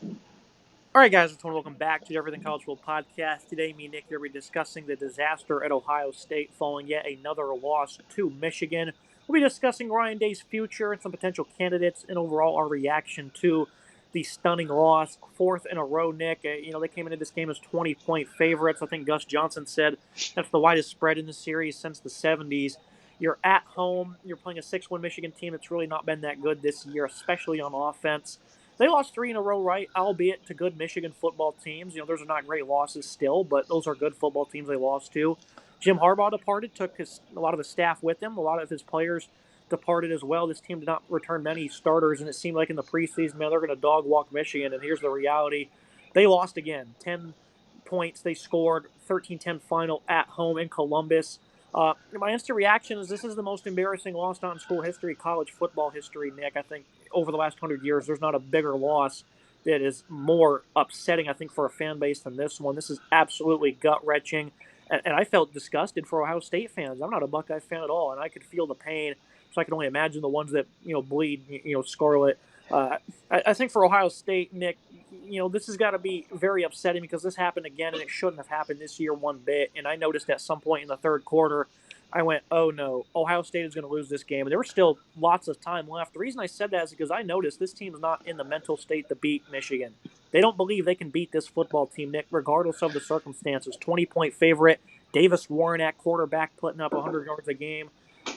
All right, guys, welcome back to the Everything College Football Podcast. Today, me and Nick here will be discussing the disaster at Ohio State following yet another loss to Michigan. We'll be discussing Ryan Day's future and some potential candidates, and overall our reaction to the stunning loss, fourth in a row. Nick, they came into this game as 20-point favorites. I think Gus Johnson said that's the widest spread in the series since the '70s. You're at home. You're playing a 6-win Michigan team that's really not been that good this year, especially on offense. They lost three in a row, right? Albeit to good Michigan football teams. Those are not great losses still, but those are good football teams they lost to. Jim Harbaugh departed, took a lot of his staff with him. A lot of his players departed as well. This team did not return many starters, and it seemed like in the preseason, man, they're going to dog walk Michigan. And here's the reality: they lost again. 10 points they scored, 13-10 final at home in Columbus. My instant reaction is this is the most embarrassing loss not in school history, college football history, Nick. I think over the last 100 years, there's not a bigger loss that is more upsetting, I think, for a fan base than this one. This is absolutely gut wrenching, and I felt disgusted for Ohio State fans. I'm not a Buckeye fan at all, and I could feel the pain. So I can only imagine the ones that bleed, scarlet. I think for Ohio State, Nick, this has got to be very upsetting because this happened again, and it shouldn't have happened this year one bit. And I noticed at some point in the third quarter, I went, oh no, Ohio State is going to lose this game. And there was still lots of time left. The reason I said that is because I noticed this team's not in the mental state to beat Michigan. They don't believe they can beat this football team, Nick, regardless of the circumstances. 20-point favorite, Davis Warren at quarterback putting up 100 yards a game.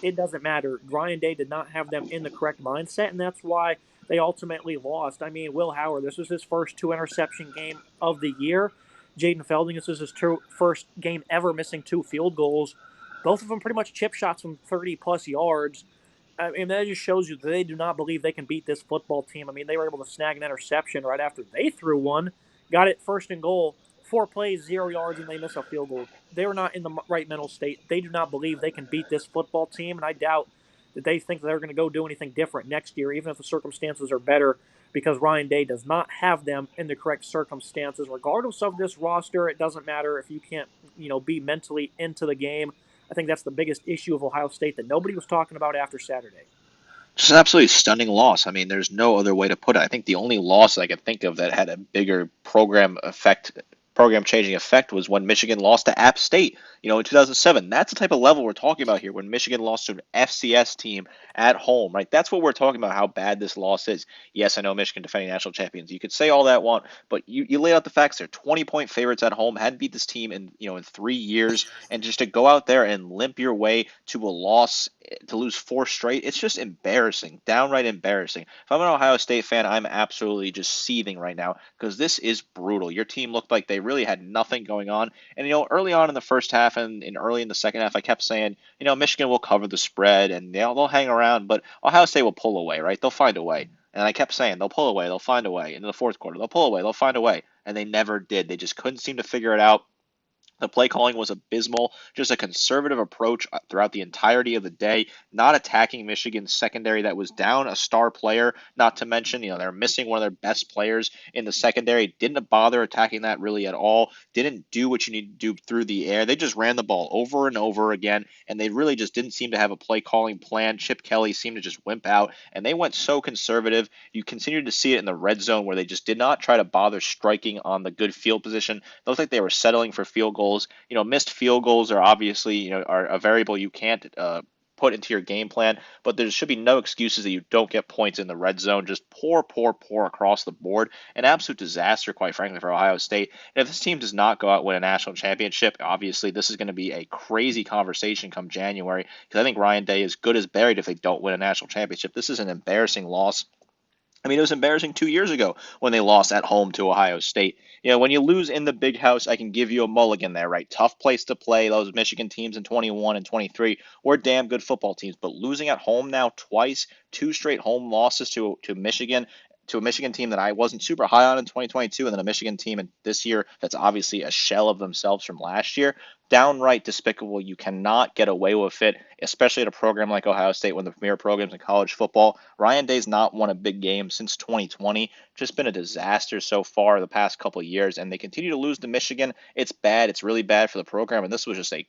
It doesn't matter. Ryan Day did not have them in the correct mindset, and that's why they ultimately lost. I mean, Will Howard, this was his first two-interception game of the year. Jaden Felding, this was his first game ever missing 2 field goals. Both of them pretty much chip shots from 30-plus yards. I mean, that just shows you that they do not believe they can beat this football team. I mean, they were able to snag an interception right after they threw one, got it first and goal, 4 plays, 0 yards, and they miss a field goal. They were not in the right mental state. They do not believe they can beat this football team, and I doubt that they think they're going to go do anything different next year, even if the circumstances are better, because Ryan Day does not have them in the correct circumstances. Regardless of this roster, it doesn't matter if you can't, be mentally into the game. I think that's the biggest issue of Ohio State that nobody was talking about after Saturday. Just an absolutely stunning loss. I mean, there's no other way to put it. I think the only loss I could think of that had a bigger program changing effect was when Michigan lost to App State, in 2007. That's the type of level we're talking about here when Michigan lost to an FCS team at home, right? That's what we're talking about, how bad this loss is. Yes, I know Michigan defending national champions. You could say all that want, but you lay out the facts. They're 20-point favorites at home, hadn't beat this team in 3 years, and just to go out there and limp your way to a loss, to lose four straight, it's just embarrassing, downright embarrassing. If I'm an Ohio State fan, I'm absolutely just seething right now because this is brutal. Your team looked like they really had nothing going on. And, early on in the first half and early in the second half, I kept saying, Michigan will cover the spread and they'll hang around, but Ohio State will pull away, right? They'll find a way. And I kept saying, they'll pull away, they'll find a way. In the fourth quarter, they'll pull away, they'll find a way. And they never did. They just couldn't seem to figure it out. The play calling was abysmal, just a conservative approach throughout the entirety of the day, not attacking Michigan's secondary that was down a star player, not to mention, they're missing one of their best players in the secondary. Didn't bother attacking that really at all. Didn't do what you need to do through the air. They just ran the ball over and over again, and they really just didn't seem to have a play calling plan. Chip Kelly seemed to just wimp out, and they went so conservative. You continued to see it in the red zone where they just did not try to bother striking on the good field position. It looked like they were settling for field goals. Missed field goals are obviously, are a variable you can't put into your game plan, but there should be no excuses that you don't get points in the red zone. Just poor across the board. An absolute disaster, quite frankly, for Ohio State. And if this team does not go out and win a national championship, obviously this is going to be a crazy conversation come January, because I think Ryan Day is good as buried if they don't win a national championship. This is an embarrassing loss. I mean, it was embarrassing 2 years ago when they lost at home to Ohio State. When you lose in the big house, I can give you a mulligan there, right? Tough place to play. Those Michigan teams in 21 and 23 were damn good football teams. But losing at home now twice, two straight home losses to Michigan, to a Michigan team that I wasn't super high on in 2022, and then a Michigan team in this year that's obviously a shell of themselves from last year. Downright despicable. You cannot get away with it, especially at a program like Ohio State, one of the premier programs in college football. Ryan Day's not won a big game since 2020. Just been a disaster so far the past couple of years, and they continue to lose to Michigan. It's bad. It's really bad for the program, and this was just a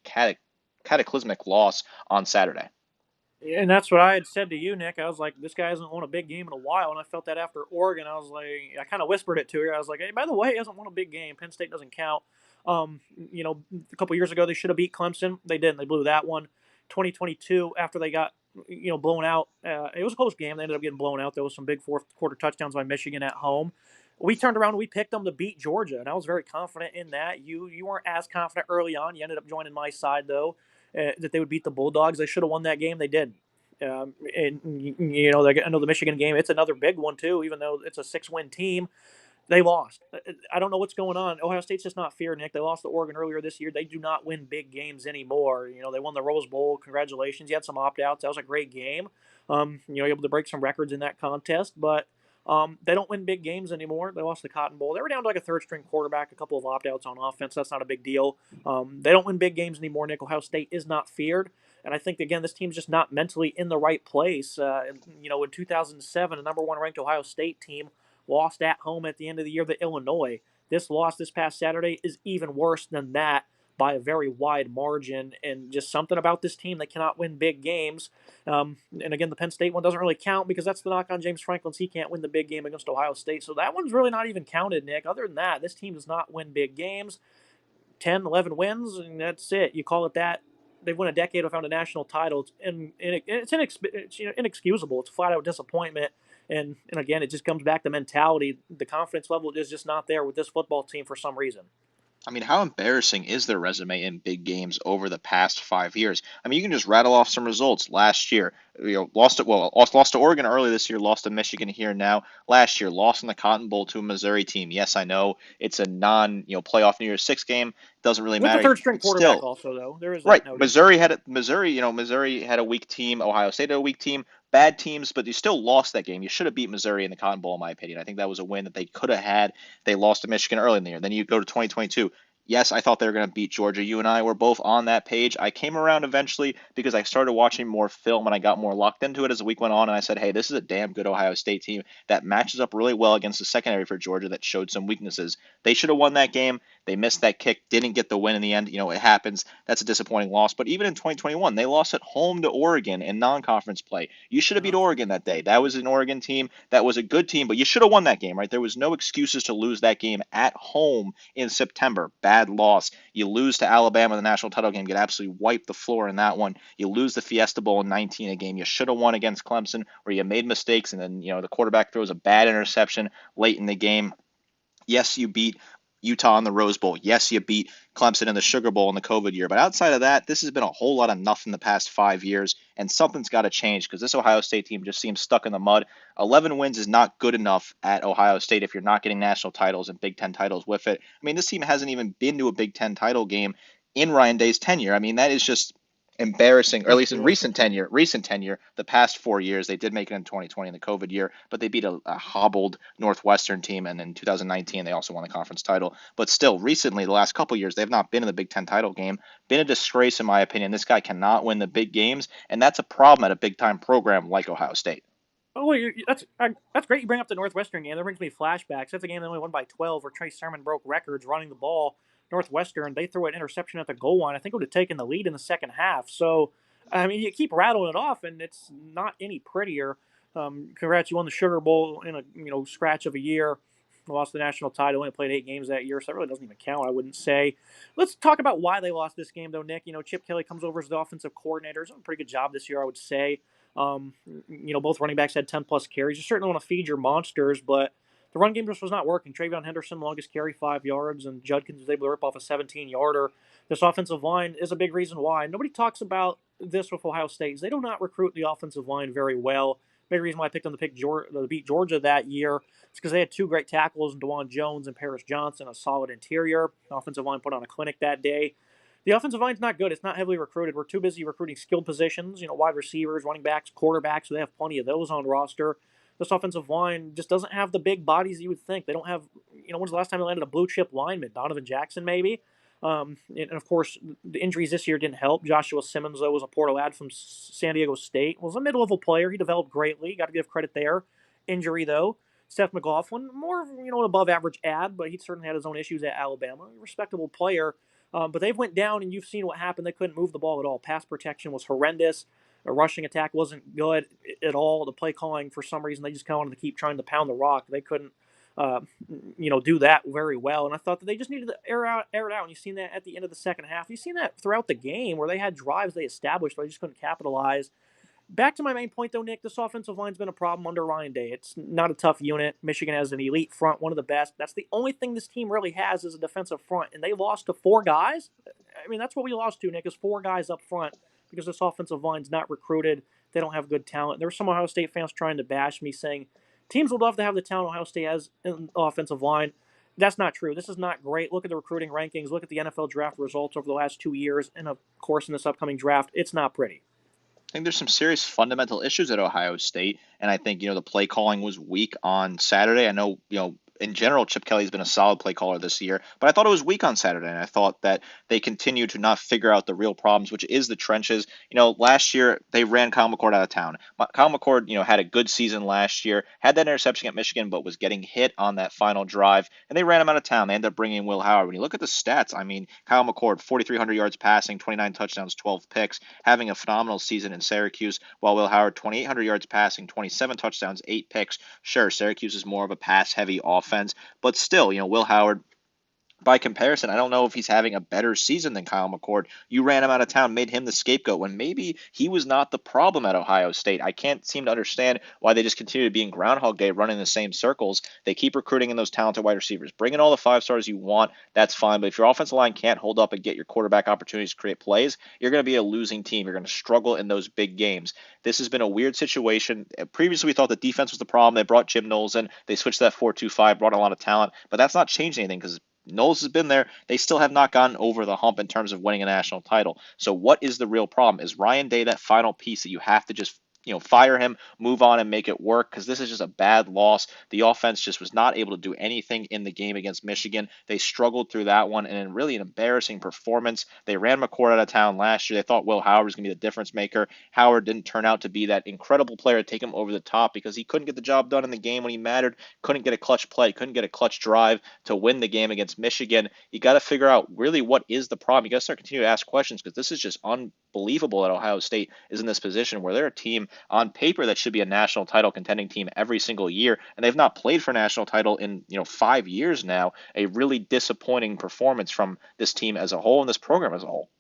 cataclysmic loss on Saturday. And that's what I had said to you, Nick. I was like, this guy hasn't won a big game in a while, and I felt that after Oregon. I was like, I kind of whispered it to her. I was like, hey, by the way, he hasn't won a big game. Penn State doesn't count. A couple years ago they should have beat Clemson. They didn't. They blew that one. 2022, after they got blown out, it was a close game. They ended up getting blown out. There was some big fourth quarter touchdowns by Michigan at home. We turned around and we picked them to beat Georgia, and I was very confident in that. You weren't as confident early on. You ended up joining my side though, that they would beat the Bulldogs. They should have won that game. They did. And I know the Michigan game. It's another big one too. Even though it's a 6-win team, they lost. I don't know what's going on. Ohio State's just not fair, Nick. They lost to Oregon earlier this year. They do not win big games anymore. They won the Rose Bowl. Congratulations. You had some opt outs. That was a great game. Able to break some records in that contest, but they don't win big games anymore. They lost the Cotton Bowl. They were down to like a third string quarterback, a couple of opt outs on offense. That's not a big deal. They don't win big games anymore, Nick. Ohio State is not feared. And I think, again, this team's just not mentally in the right place. In 2007, a number one ranked Ohio State team lost at home at the end of the year to Illinois. This loss this past Saturday is even worse than that by a very wide margin, and just something about this team that cannot win big games. And again, the Penn State one doesn't really count because that's the knock on James Franklin's. He can't win the big game against Ohio State, so that one's really not even counted, Nick. Other than that, this team does not win big games. 10, 11 wins, and that's it. You call it that. They've won a decade without a national title. It's inexcusable. It's flat out disappointment. And again, it just comes back to mentality. The confidence level is just not there with this football team for some reason. I mean, how embarrassing is their resume in big games over the past 5 years? I mean, you can just rattle off some results. Last year, lost to Oregon early this year, lost to Michigan here now. Last year, lost in the Cotton Bowl to a Missouri team. Yes, I know it's a playoff New Year's Six game. Doesn't really With the matter. third string quarterback, Still, also though, there is that right. noted. Missouri had a weak team. Ohio State had a weak team. Bad teams, but you still lost that game. You should have beat Missouri in the Cotton Bowl, in my opinion. I think that was a win that they could have had. They lost to Michigan early in the year. Then you go to 2022. Yes, I thought they were going to beat Georgia. You and I were both on that page. I came around eventually because I started watching more film and I got more locked into it as the week went on. And I said, hey, this is a damn good Ohio State team that matches up really well against the secondary for Georgia that showed some weaknesses. They should have won that game. They missed that kick, didn't get the win in the end. It happens. That's a disappointing loss. But even in 2021, they lost at home to Oregon in non-conference play. You should have beat Oregon that day. That was an Oregon team that was a good team, but you should have won that game, right? There was no excuses to lose that game at home in September. Bad loss. You lose to Alabama in the national title game, get absolutely wiped the floor in that one. You lose the Fiesta Bowl in 19, a game you should have won against Clemson, where you made mistakes, and then the quarterback throws a bad interception late in the game. Yes, you beat Utah in the Rose Bowl. Yes, you beat Clemson in the Sugar Bowl in the COVID year. But outside of that, this has been a whole lot of nothing the past 5 years, and something's got to change because this Ohio State team just seems stuck in the mud. 11 wins is not good enough at Ohio State if you're not getting national titles and Big Ten titles with it. I mean, this team hasn't even been to a Big Ten title game in Ryan Day's tenure. I mean, that is just embarrassing, or at least in recent tenure, the past 4 years. They did make it in 2020 in the COVID year, but they beat a hobbled Northwestern team, and in 2019 they also won the conference title. But still, recently, the last couple years, they have not been in the Big Ten title game. Been a disgrace, in my opinion. This guy cannot win the big games, and that's a problem at a big-time program like Ohio State. Oh, well, that's great. You bring up the Northwestern game. That brings me flashbacks. That's a game they only won by 12, where Trey Sermon broke records running the ball. Northwestern, they threw an interception at the goal line. I think it would have taken the lead in the second half. So, I mean, you keep rattling it off, and it's not any prettier. Congrats, you won the Sugar Bowl in a scratch of a year. Lost the national title. Only played 8 games that year, so that really doesn't even count, I wouldn't say. Let's talk about why they lost this game, though, Nick. Chip Kelly comes over as the offensive coordinator. He's done a pretty good job this year, I would say. Both running backs had 10 plus carries. You certainly want to feed your monsters, but the run game just was not working. Travion Henderson, longest carry, 5 yards, and Judkins was able to rip off a 17-yarder. This offensive line is a big reason why. Nobody talks about this with Ohio State. Is they do not recruit the offensive line very well. Big reason why I picked them to beat Georgia that year is because they had two great tackles in DeJuan Jones and Paris Johnson, a solid interior. The offensive line put on a clinic that day. The offensive line's not good. It's not heavily recruited. We're too busy recruiting skilled positions, wide receivers, running backs, quarterbacks. So they have plenty of those on roster. This offensive line just doesn't have the big bodies you would think. They don't have, when's the last time they landed a blue chip lineman? Donovan Jackson, maybe? And of course, the injuries this year didn't help. Joshua Simmons, though, was a portal lad from San Diego State. Was a mid-level player. He developed greatly. Got to give credit there. Injury, though. Seth McLaughlin, more an above-average ad, but he certainly had his own issues at Alabama. A respectable player. But they've went down, and you've seen what happened. They couldn't move the ball at all. Pass protection was horrendous. The rushing attack wasn't good at all. The play calling, for some reason, they just kind of wanted to keep trying to pound the rock. They couldn't, uh, do that very well. And I thought that they just needed to air it out. And you've seen that at the end of the second half. You've seen that throughout the game where they had drives they established, but they just couldn't capitalize. Back to my main point, though, Nick, this offensive line's been a problem under Ryan Day. It's not a tough unit. Michigan has an elite front, one of the best. That's the only thing this team really has is a defensive front, and they lost to four guys. I mean, that's what we lost to, Nick, is four guys up front because this offensive line's not recruited. They don't have good talent. There were some Ohio State fans trying to bash me, saying teams would love to have the talent Ohio State has in the offensive line. That's not true. This is not great. Look at the recruiting rankings. Look at the NFL draft results over the last 2 years, and of course, in this upcoming draft, it's not pretty. I think there's some serious fundamental issues at Ohio State, and I think the play calling was weak on Saturday. I know in general Chip Kelly's been a solid play caller this year, but I thought it was weak on Saturday, and I thought that they continue to not figure out the real problems, which is the trenches. Last year they ran Kyle McCord out of town. Kyle McCord, had a good season last year, had that interception at Michigan, but was getting hit on that final drive, and they ran him out of town. They ended up bringing in Will Howard. When you look at the stats, I mean, Kyle McCord, 4,300 yards passing, 29 touchdowns, 12 picks, having a phenomenal season in Syracuse, while Will Howard, 2,800 yards passing, 27 touchdowns, 8 picks. Sure, Syracuse is more of a pass-heavy offense, but still, Will Howard, by comparison, I don't know if he's having a better season than Kyle McCord. You ran him out of town, made him the scapegoat when maybe he was not the problem at Ohio State. I can't seem to understand why they just continue to be in Groundhog Day running the same circles. They keep recruiting in those talented wide receivers. Bring in all the 5 stars you want, that's fine. But if your offensive line can't hold up and get your quarterback opportunities to create plays, you're going to be a losing team. You're going to struggle in those big games. This has been a weird situation. Previously, we thought the defense was the problem. They brought Jim Knowles in. They switched to that 4-2-5, brought a lot of talent. But that's not changed anything because Knowles has been there. They still have not gotten over the hump in terms of winning a national title. So what is the real problem? Is Ryan Day that final piece that you have to just fire him, move on, and make it work? Because this is just a bad loss. The offense just was not able to do anything in the game against Michigan. They struggled through that one, and in really an embarrassing performance. They ran McCord out of town last year. They thought Will Howard was going to be the difference maker. Howard didn't turn out to be that incredible player to take him over the top because he couldn't get the job done in the game when he mattered, couldn't get a clutch play, couldn't get a clutch drive to win the game against Michigan. You got to figure out really what is the problem. You got to start continuing to ask questions because this is just unbelievable that Ohio State is in this position where they're a team on paper that should be a national title contending team every single year, and they've not played for a national title in 5 years now. A really disappointing performance from this team as a whole and this program as a whole.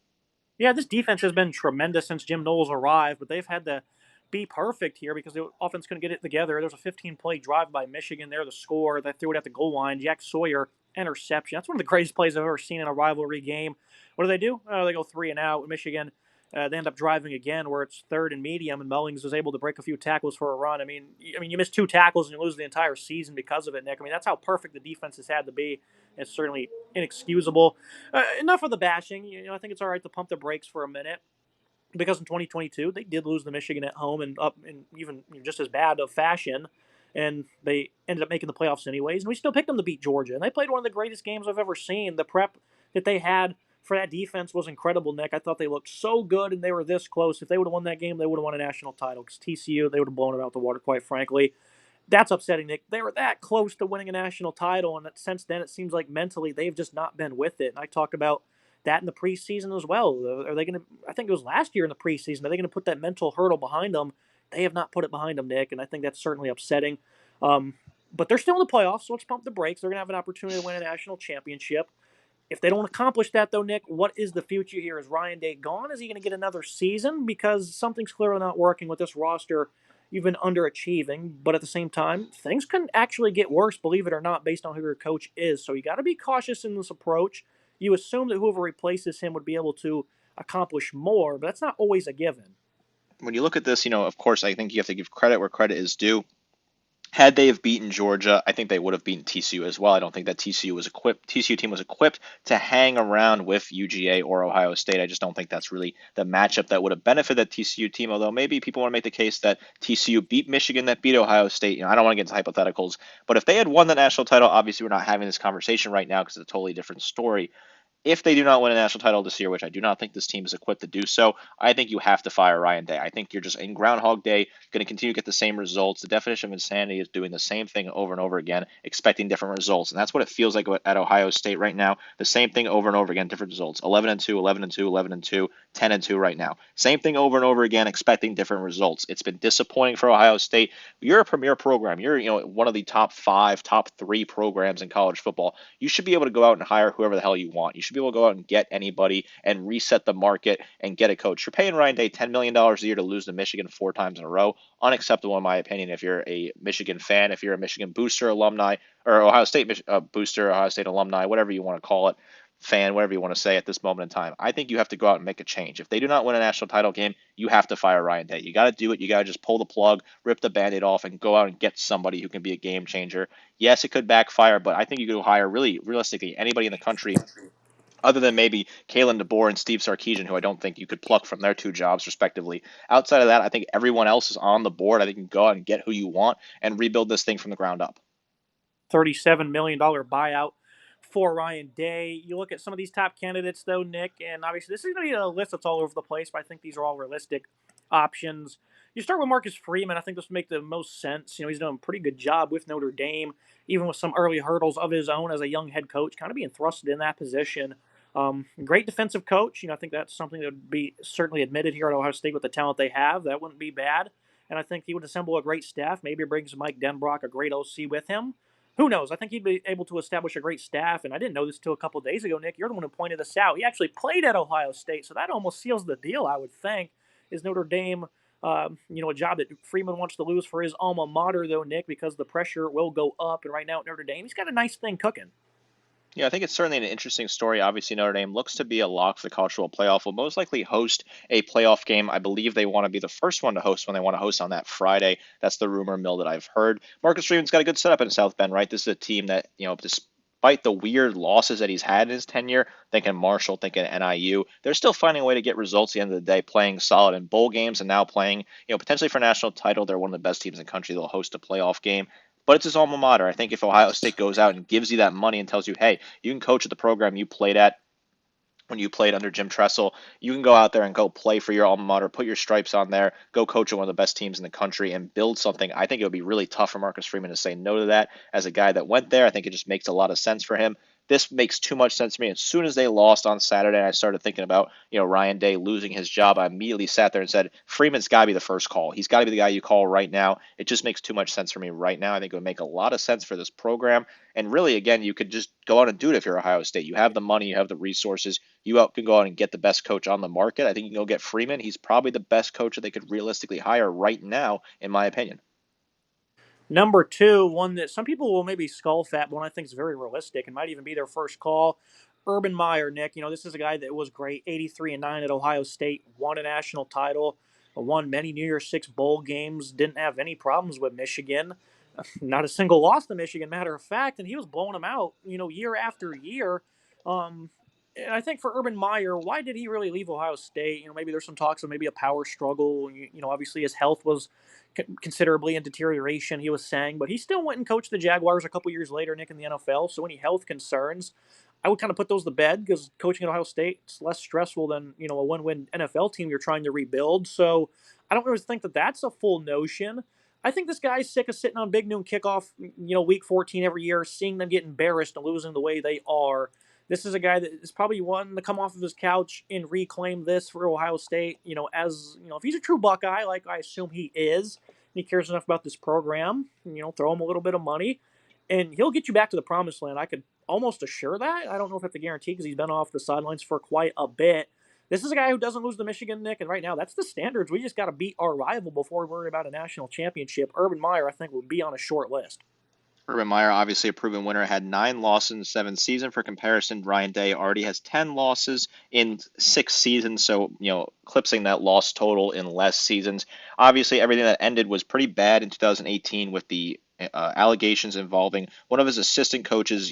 Yeah, this defense has been tremendous since Jim Knowles arrived, but they've had to be perfect here because the offense couldn't get it together. There's a 15-play drive by Michigan there, the score. They threw it at the goal line. Jack Sawyer, interception. That's one of the greatest plays I've ever seen in a rivalry game. What do? They go 3-and-out. Michigan, they end up driving again where it's third and medium, and Mullings is able to break a few tackles for a run. I mean, you miss 2 tackles and you lose the entire season because of it, Nick. I mean, that's how perfect the defense has had to be. It's certainly inexcusable. Enough of the bashing. I think it's all right to pump the brakes for a minute because in 2022 they did lose to Michigan at home and up in even just as bad of fashion, and they ended up making the playoffs anyways. And we still picked them to beat Georgia, and they played one of the greatest games I've ever seen. The prep that they had for that defense was incredible, Nick. I thought they looked so good, and they were this close. If they would have won that game, they would have won a national title. Because TCU, they would have blown it out the water, quite frankly. That's upsetting, Nick. They were that close to winning a national title, and since then, it seems like mentally they've just not been with it. And I talked about that in the preseason as well. Are they going to? I think it was last year in the preseason. Are they going to put that mental hurdle behind them? They have not put it behind them, Nick, and I think that's certainly upsetting. But they're still in the playoffs, so let's pump the brakes. They're going to have an opportunity to win a national championship. If they don't accomplish that, though, Nick, what is the future here? Is Ryan Day gone? Is he going to get another season? Because something's clearly not working with this roster. You've been underachieving, but at the same time, things can actually get worse, believe it or not, based on who your coach is. So you got to be cautious in this approach. You assume that whoever replaces him would be able to accomplish more, but that's not always a given. When you look at this, of course, I think you have to give credit where credit is due. Had they have beaten Georgia, I think they would have beaten TCU as well. I don't think that TCU team was equipped to hang around with UGA or Ohio State. I just don't think that's really the matchup that would have benefited that TCU team, although maybe people want to make the case that TCU beat Michigan, that beat Ohio State. I don't want to get into hypotheticals, but if they had won the national title, obviously we're not having this conversation right now because it's a totally different story. If they do not win a national title this year, which I do not think this team is equipped to do so, I think you have to fire Ryan Day. I think you're just in Groundhog Day, going to continue to get the same results. The definition of insanity is doing the same thing over and over again, expecting different results. And that's what it feels like at Ohio State right now. The same thing over and over again, different results. 11-2, 11-2, 11-2, 10-2 right now. Same thing over and over again, expecting different results. It's been disappointing for Ohio State. You're a premier program. You're, one of the top 5, top 3 programs in college football. You should be able to go out and hire whoever the hell you want. You should be able to go out and get anybody and reset the market and get a coach. You're paying Ryan Day $10 million a year to lose to Michigan 4 times in a row. Unacceptable in my opinion. If you're a Michigan fan, if you're a Michigan booster alumni or Ohio State booster, Ohio State alumni, whatever you want to call it, fan, whatever you want to say at this moment in time. I think you have to go out and make a change. If they do not win a national title game, you have to fire Ryan Day. You got to do it. You got to just pull the plug, rip the band-aid off, and go out and get somebody who can be a game changer. Yes, it could backfire, but I think you could hire really realistically anybody in the country other than maybe Kalen DeBoer and Steve Sarkisian, who I don't think you could pluck from their 2 jobs respectively. Outside of that, I think everyone else is on the board. I think you can go out and get who you want and rebuild this thing from the ground up. $37 million buyout for Ryan Day. You look at some of these top candidates, though, Nick, and obviously this is going to be a list that's all over the place, but I think these are all realistic options. You start with Marcus Freeman. I think this would make the most sense. He's doing a pretty good job with Notre Dame, even with some early hurdles of his own as a young head coach, kind of being thrusted in that position. Great defensive coach. I think that's something that would be certainly admitted here at Ohio State with the talent they have. That wouldn't be bad. And I think he would assemble a great staff. Maybe brings Mike Denbrock, a great OC, with him. Who knows? I think he'd be able to establish a great staff. And I didn't know this till a couple of days ago, Nick. You're the one who pointed this out. He actually played at Ohio State, so that almost seals the deal, I would think. Is Notre Dame, a job that Freeman wants to lose for his alma mater, though, Nick, because the pressure will go up. And right now at Notre Dame, he's got a nice thing cooking. Yeah, I think it's certainly an interesting story. Obviously, Notre Dame looks to be a lock for the college football playoff. Will most likely host a playoff game. I believe they want to be the first one to host when they want to host on that Friday. That's the rumor mill that I've heard. Marcus Freeman's got a good setup in South Bend, right? This is a team that, despite the weird losses that he's had in his tenure, thinking Marshall, thinking NIU, they're still finding a way to get results at the end of the day, playing solid in bowl games and now playing, potentially for a national title. They're one of the best teams in the country. They'll host a playoff game. But it's his alma mater. I think if Ohio State goes out and gives you that money and tells you, hey, you can coach at the program you played at when you played under Jim Tressel, you can go out there and go play for your alma mater, put your stripes on there, go coach at one of the best teams in the country and build something. I think it would be really tough for Marcus Freeman to say no to that. As a guy that went there, I think it just makes a lot of sense for him. This makes too much sense to me. As soon as they lost on Saturday, I started thinking about, Ryan Day losing his job. I immediately sat there and said, Freeman's got to be the first call. He's got to be the guy you call right now. It just makes too much sense for me right now. I think it would make a lot of sense for this program. And really, again, you could just go out and do it if you're Ohio State. You have the money, you have the resources. You can go out and get the best coach on the market. I think you can go get Freeman. He's probably the best coach that they could realistically hire right now, in my opinion. Number two, one that some people will maybe scoff at, but one I think is very realistic and might even be their first call. Urban Meyer, Nick. This is a guy that was great, 83-9 at Ohio State, won a national title, won many New Year's Six bowl games, didn't have any problems with Michigan, not a single loss to Michigan, matter of fact, and he was blowing them out, year after year. Um, and I think for Urban Meyer, why did he really leave Ohio State? Maybe there's some talks of maybe a power struggle. Obviously his health was considerably in deterioration, he was saying, but he still went and coached the Jaguars a couple years later, Nick, in the NFL. So any health concerns, I would kind of put those to bed because coaching at Ohio State is less stressful than a one-win NFL team you're trying to rebuild. So I don't really think that that's a full notion. I think this guy's sick of sitting on Big Noon Kickoff, week 14 every year, seeing them get embarrassed and losing the way they are. This is a guy that is probably one to come off of his couch and reclaim this for Ohio State. If he's a true Buckeye, like I assume he is, and he cares enough about this program, throw him a little bit of money, and he'll get you back to the promised land. I could almost assure that. I don't know if that's a guarantee because he's been off the sidelines for quite a bit. This is a guy who doesn't lose to Michigan, Nick, and right now that's the standards. We just got to beat our rival before we worry about a national championship. Urban Meyer, I think, would be on a short list. Urban Meyer, obviously a proven winner, had 9 losses in 7 seasons. For comparison, Ryan Day already has 10 losses in 6 seasons, so, eclipsing that loss total in less seasons. Obviously, everything that ended was pretty bad in 2018 with the allegations involving one of his assistant coaches,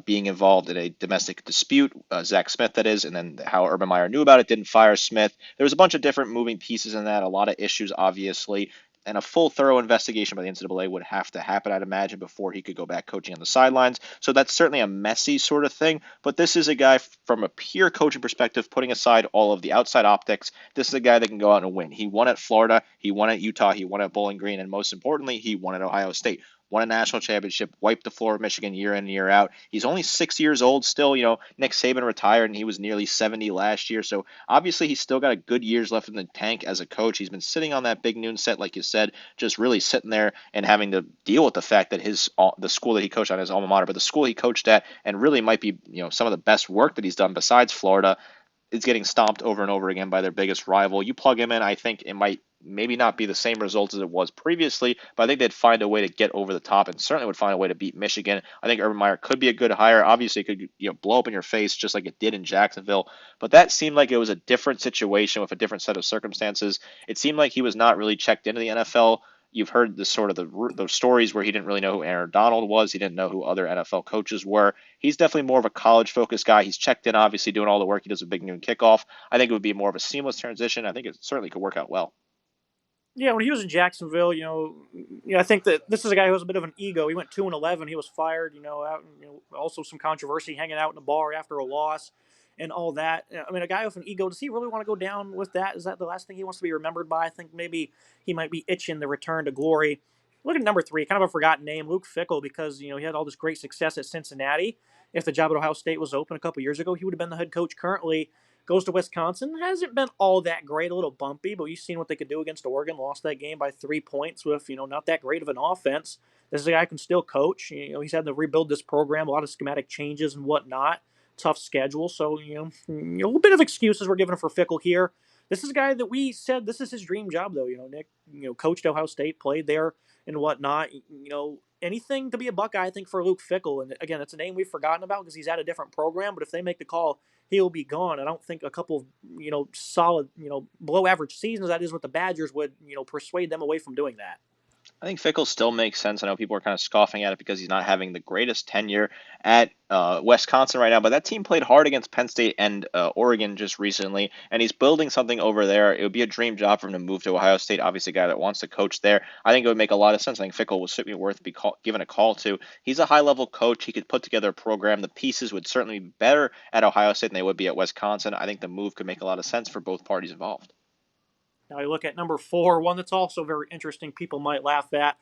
being involved in a domestic dispute, Zach Smith, that is, and then how Urban Meyer knew about it, didn't fire Smith. There was a bunch of different moving pieces in that, a lot of issues, obviously, and a full, thorough investigation by the NCAA would have to happen, I'd imagine, before he could go back coaching on the sidelines. So that's certainly a messy sort of thing, but this is a guy from a pure coaching perspective, putting aside all of the outside optics. This is a guy that can go out and win. He won at Florida, he won at Utah, he won at Bowling Green, and most importantly, he won at Ohio State. won a national championship, wiped the floor of Michigan year in and year out. He's only 6 years old still. Nick Saban retired and he was nearly 70 last year. So obviously he's still got a good years left in the tank as a coach. He's been sitting on that big noon set, like you said, just really sitting there and having to deal with the fact that the school that he coached on his alma mater, but the school he coached at and really might be some of the best work that he's done besides Florida is getting stomped over and over again by their biggest rival. You plug him in, I think it might maybe not be the same result as it was previously, but I think they'd find a way to get over the top and certainly would find a way to beat Michigan. I think Urban Meyer could be a good hire. Obviously, it could blow up in your face just like it did in Jacksonville, but that seemed like it was a different situation with a different set of circumstances. It seemed like he was not really checked into the NFL. You've heard the sort of those stories where he didn't really know who Aaron Donald was. He didn't know who other NFL coaches were. He's definitely more of a college focused guy. He's checked in, obviously, doing all the work he does with Big Noon Kickoff. I think it would be more of a seamless transition. I think it certainly could work out well. Yeah, when he was in Jacksonville, I think that this is a guy who has a bit of an ego. He went 2-11. He was fired. Also some controversy hanging out in the bar after a loss, and all that. I mean, a guy with an ego. Does he really want to go down with that? Is that the last thing he wants to be remembered by? I think maybe he might be itching the return to glory. Look at number three, kind of a forgotten name, Luke Fickle, because he had all this great success at Cincinnati. If the job at Ohio State was open a couple years ago, he would have been the head coach currently. Goes to Wisconsin. Hasn't been all that great, a little bumpy, but you've seen what they could do against Oregon. Lost that game by 3 points with, not that great of an offense. This is a guy who can still coach. He's had to rebuild this program, a lot of schematic changes and whatnot. Tough schedule. So, a little bit of excuses we're giving for Fickle here. This is a guy that we said this is his dream job, though. Nick, coached Ohio State, played there and whatnot. Anything to be a Buckeye, I think, for Luke Fickle. And again, it's a name we've forgotten about because he's at a different program. But if they make the call, he'll be gone. I don't think a couple of, solid, below average seasons, that is what the Badgers would, persuade them away from doing that. I think Fickle still makes sense. I know people are kind of scoffing at it because he's not having the greatest tenure at Wisconsin right now, but that team played hard against Penn State and Oregon just recently, and he's building something over there. It would be a dream job for him to move to Ohio State. Obviously, a guy that wants to coach there. I think it would make a lot of sense. I think Fickle was certainly worth given a call to. He's a high-level coach. He could put together a program. The pieces would certainly be better at Ohio State than they would be at Wisconsin. I think the move could make a lot of sense for both parties involved. Now you look at number four, one that's also very interesting. People might laugh at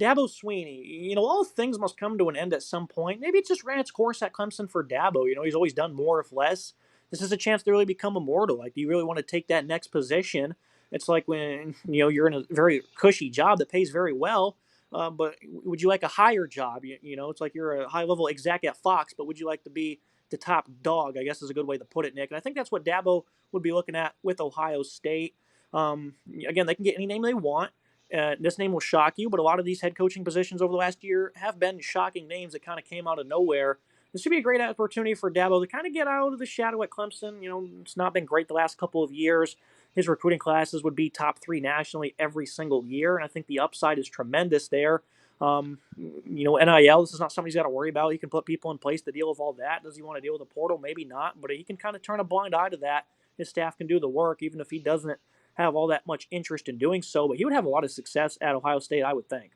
Dabo Sweeney. All things must come to an end at some point. Maybe it just ran its course at Clemson for Dabo. He's always done more with less. This is a chance to really become immortal. Like, do you really want to take that next position? It's like when you're in a very cushy job that pays very well. But would you like a higher job? It's like you're a high level exec at Fox, but would you like to be the top dog? I guess is a good way to put it, Nick. And I think that's what Dabo would be looking at with Ohio State. Again, they can get any name they want. This name will shock you, but a lot of these head coaching positions over the last year have been shocking names that kind of came out of nowhere. This would be a great opportunity for Dabo to kind of get out of the shadow at Clemson. It's not been great the last couple of years. His recruiting classes would be top three nationally every single year, and I think the upside is tremendous there. NIL, this is not something he's got to worry about. He can put people in place to deal with all that. Does he want to deal with the portal? Maybe not, but he can kind of turn a blind eye to that. His staff can do the work, even if he doesn't have all that much interest in doing so, but he would have a lot of success at Ohio State, I would think.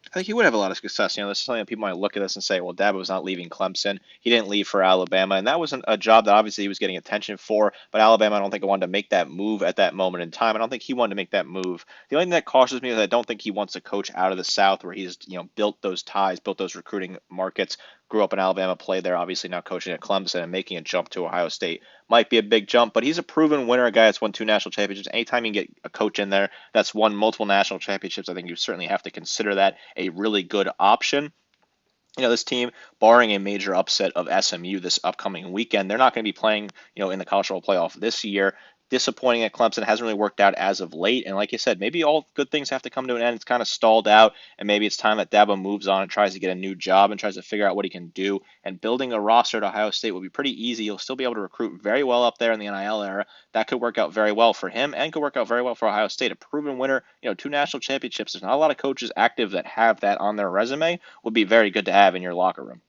I think he would have a lot of success. This is something that people might look at this and say, well, Dabo's not leaving Clemson. He didn't leave for Alabama. And that was a job that obviously he was getting attention for. But Alabama, I don't think wanted to make that move at that moment in time. I don't think he wanted to make that move. The only thing that cautious me is I don't think he wants to coach out of the South where he's, built those ties, built those recruiting markets, grew up in Alabama, played there, obviously now coaching at Clemson and making a jump to Ohio State. Might be a big jump, but he's a proven winner, a guy that's won 2 national championships. Anytime you get a coach in there that's won multiple national championships, I think you certainly have to consider that a really good option. This team, barring a major upset of SMU this upcoming weekend, they're not going to be playing, in the college football playoff this year. Disappointing at Clemson. Hasn't really worked out as of late. And like you said, maybe all good things have to come to an end. It's kind of stalled out, and maybe it's time that Dabo moves on and tries to get a new job and tries to figure out what he can do. And building a roster at Ohio State will be pretty easy. You'll still be able to recruit very well up there in the NIL era. That could work out very well for him and could work out very well for Ohio State. A proven winner, 2 national championships. There's not a lot of coaches active that have that on their resume. Would be very good to have in your locker room.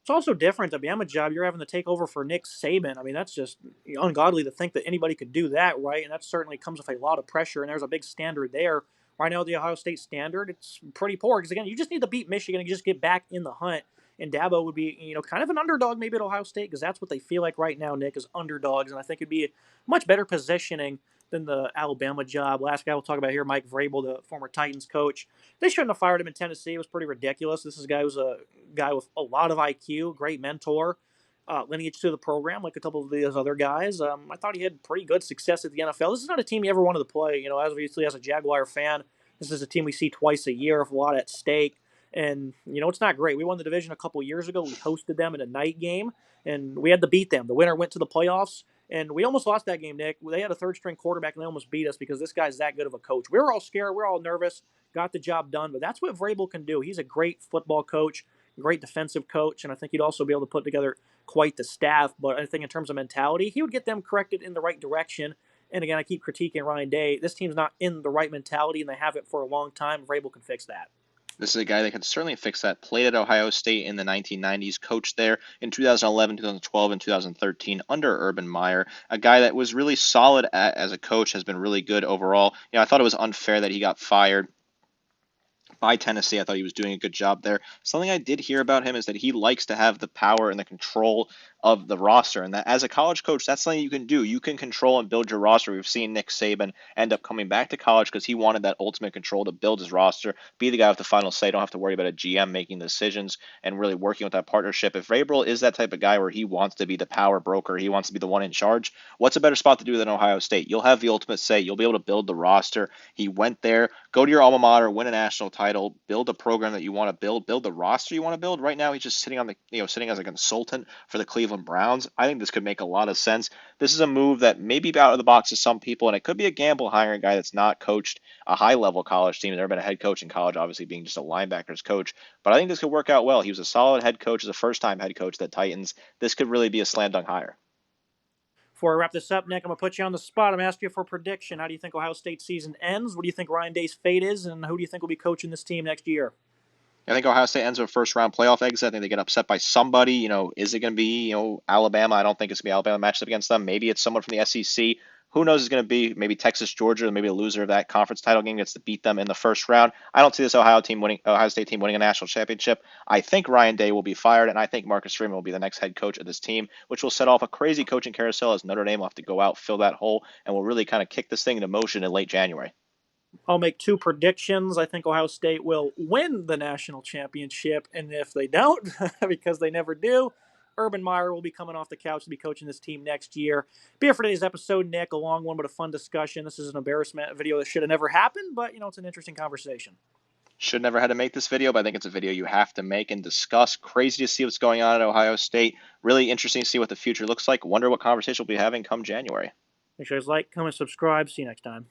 It's also different. A job you're having to take over for Nick Saban. I mean, that's just ungodly to think that anybody could do that, right? And that certainly comes with a lot of pressure, and there's a big standard there. Right now, the Ohio State standard, it's pretty poor because, again, you just need to beat Michigan and just get back in the hunt. And Dabo would be, kind of an underdog maybe at Ohio State because that's what they feel like right now, Nick, is underdogs. And I think it'd be much better positioning than the Alabama job. Last guy we'll talk about here, Mike Vrabel, the former Titans coach. They shouldn't have fired him in Tennessee. It was pretty ridiculous. This is a guy who's a guy with a lot of IQ, great mentor, lineage to the program, like a couple of these other guys. I thought he had pretty good success at the NFL. This is not a team you ever wanted to play. Obviously as a Jaguar fan, this is a team we see twice a year with a lot at stake. And, it's not great. We won the division a couple years ago. We hosted them in a night game, and we had to beat them. The winner went to the playoffs, and we almost lost that game, Nick. They had a third-string quarterback, and they almost beat us because this guy's that good of a coach. We were all scared. We were all nervous, got the job done, but that's what Vrabel can do. He's a great football coach, great defensive coach, and I think he'd also be able to put together quite the staff. But I think in terms of mentality, he would get them corrected in the right direction. And again, I keep critiquing Ryan Day. This team's not in the right mentality, and they have it for a long time. Vrabel can fix that. This is a guy that can certainly fix that. Played at Ohio State in the 1990s, coached there in 2011, 2012, and 2013 under Urban Meyer. A guy that was really solid as a coach, has been really good overall. I thought it was unfair that he got fired by Tennessee. I thought he was doing a good job there. Something I did hear about him is that he likes to have the power and the control of the roster, and that as a college coach, that's something you can do. You can control and build your roster. We've seen Nick Saban end up coming back to college because he wanted that ultimate control to build his roster, be the guy with the final say, don't have to worry about a GM making decisions and really working with that partnership. If Vrabel is that type of guy where he wants to be the power broker, he wants to be the one in charge, what's a better spot to do than Ohio State? You'll have the ultimate say. You'll be able to build the roster. He went there. Go to your alma mater, win a national title, build a program that you want to build the roster you want to build. Right now, he's just sitting on sitting as a consultant for the Cleveland Browns. I think this could make a lot of sense. This is a move that may be out of the box to some people, and it could be a gamble hiring a guy that's not coached a high-level college team. Never been a head coach in college, obviously being just a linebackers coach. But I think this could work out well. He was a solid head coach as a first-time head coach at the Titans. This could really be a slam dunk hire. Before I wrap this up, Nick, I'm going to put you on the spot. I'm asking you for a prediction. How do you think Ohio State's season ends? What do you think Ryan Day's fate is? And who do you think will be coaching this team next year? I think Ohio State ends with a first round playoff exit. I think they get upset by somebody. Is it going to be, Alabama? I don't think it's going to be Alabama matched up against them. Maybe it's someone from the SEC. Who knows? It's going to be maybe Texas, Georgia, or maybe a loser of that conference title game gets to beat them in the first round. I don't see this Ohio State team winning a national championship. I think Ryan Day will be fired, and I think Marcus Freeman will be the next head coach of this team, which will set off a crazy coaching carousel as Notre Dame will have to go out, fill that hole, and will really kind of kick this thing into motion in late January. I'll make two predictions. I think Ohio State will win the national championship, and if they don't, because they never do, Urban Meyer will be coming off the couch to be coaching this team next year. Be it for today's episode, Nick. A long one, but a fun discussion. This is an embarrassment, a video that should have never happened, but it's an interesting conversation. Should never had to make this video, but I think it's a video you have to make and discuss. Crazy to see what's going on at Ohio State. Really interesting to see what the future looks like. Wonder what conversation we'll be having come January. Make sure you guys like, comment, subscribe. See you next time.